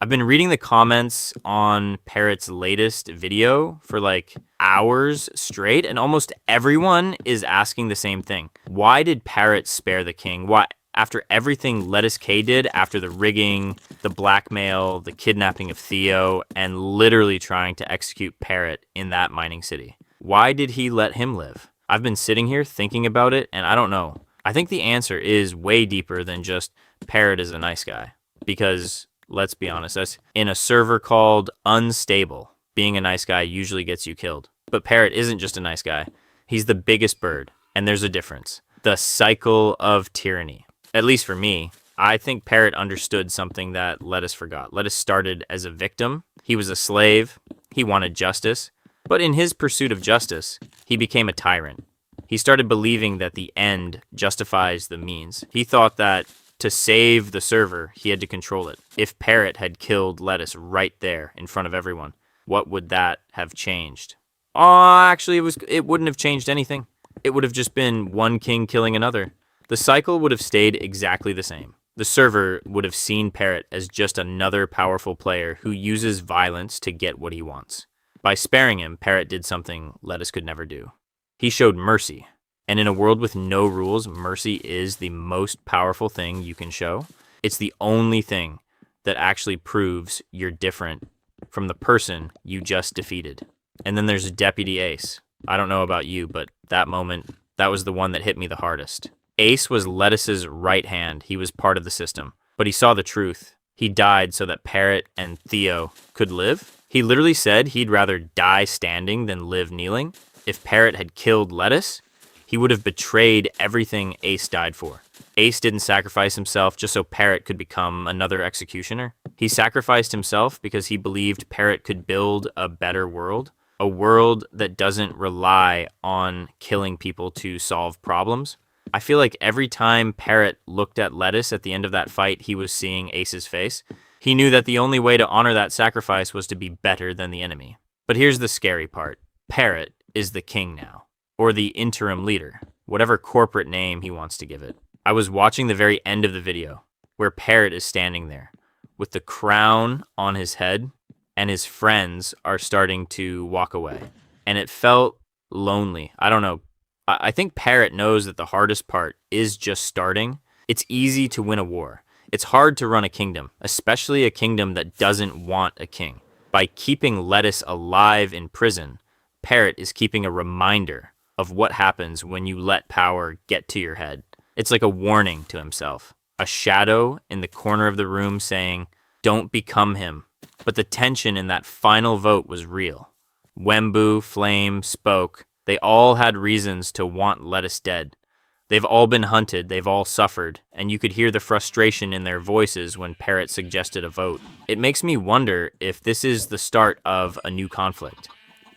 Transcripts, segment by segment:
I've been reading the comments on Parrot's latest video for like hours straight, and almost everyone is asking the same thing. Why did Parrot spare the king? Why, after everything Lettuce K did, after the rigging, the blackmail, the kidnapping of Theo, and literally trying to execute Parrot in that mining city? Why did he let him live? I've been sitting here thinking about it, and I don't know. I think the answer is way deeper than just Parrot is a nice guy. Because let's be honest, that's in a server called Unstable. Being a nice guy usually gets you killed. But Parrot isn't just a nice guy. He's the biggest bird, and there's a difference. The cycle of tyranny. At least for me, I think Parrot understood something that Lettuce forgot. Lettuce started as a victim. He was a slave. He wanted justice. But in his pursuit of justice, he became a tyrant. He started believing that the end justifies the means. He thought that to save the server, he had to control it. If Parrot had killed Lettuce right there in front of everyone, what would that have changed? Actually, it wouldn't have changed anything. It would have just been one king killing another. The cycle would have stayed exactly the same. The server would have seen Parrot as just another powerful player who uses violence to get what he wants. By sparing him, Parrot did something Lettuce could never do. He showed mercy. And in a world with no rules, mercy is the most powerful thing you can show. It's the only thing that actually proves you're different from the person you just defeated. And then there's Deputy Ace. I don't know about you, but that moment, that was the one that hit me the hardest. Ace was Lettuce's right hand. He was part of the system. But he saw the truth. He died so that Parrot and Theo could live. He literally said he'd rather die standing than live kneeling. If Parrot had killed Lettuce, he would have betrayed everything Ace died for. Ace didn't sacrifice himself just so Parrot could become another executioner. He sacrificed himself because he believed Parrot could build a better world, a world that doesn't rely on killing people to solve problems. I feel like every time Parrot looked at Lettuce at the end of that fight, he was seeing Ace's face. He knew that the only way to honor that sacrifice was to be better than the enemy. But here's the scary part. Parrot is the king now. Or the interim leader, whatever corporate name he wants to give it. I was watching the very end of the video, where Parrot is standing there, with the crown on his head, and his friends are starting to walk away. And it felt lonely. I don't know. I think Parrot knows that the hardest part is just starting. It's easy to win a war. It's hard to run a kingdom, especially a kingdom that doesn't want a king. By keeping Lettuce alive in prison, Parrot is keeping a reminder of what happens when you let power get to your head. It's like a warning to himself, a shadow in the corner of the room saying, don't become him. But the tension in that final vote was real. Wembu, Flame, Spoke, they all had reasons to want Lettuce dead. They've all been hunted, they've all suffered, and you could hear the frustration in their voices when Parrot suggested a vote. It makes me wonder if this is the start of a new conflict.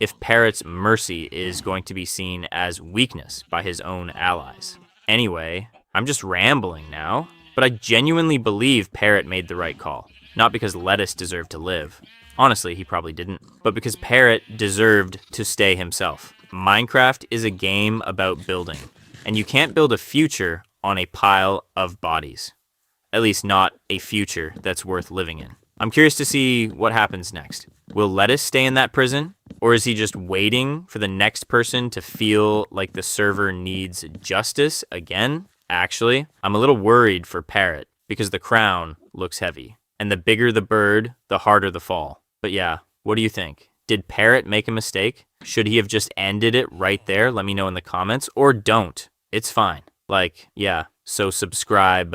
If Parrot's mercy is going to be seen as weakness by his own allies. Anyway, I'm just rambling now, but I genuinely believe Parrot made the right call. Not because Lettuce deserved to live. Honestly, he probably didn't. But because Parrot deserved to stay himself. Minecraft is a game about building. And you can't build a future on a pile of bodies. At least not a future that's worth living in. I'm curious to see what happens next. Will Lettuce stay in that prison? Or is he just waiting for the next person to feel like the server needs justice again? Actually, I'm a little worried for Parrot because the crown looks heavy. And the bigger the bird, the harder the fall. But yeah, what do you think? Did Parrot make a mistake? Should he have just ended it right there? Let me know in the comments. Or don't. It's fine. Like, yeah, so subscribe,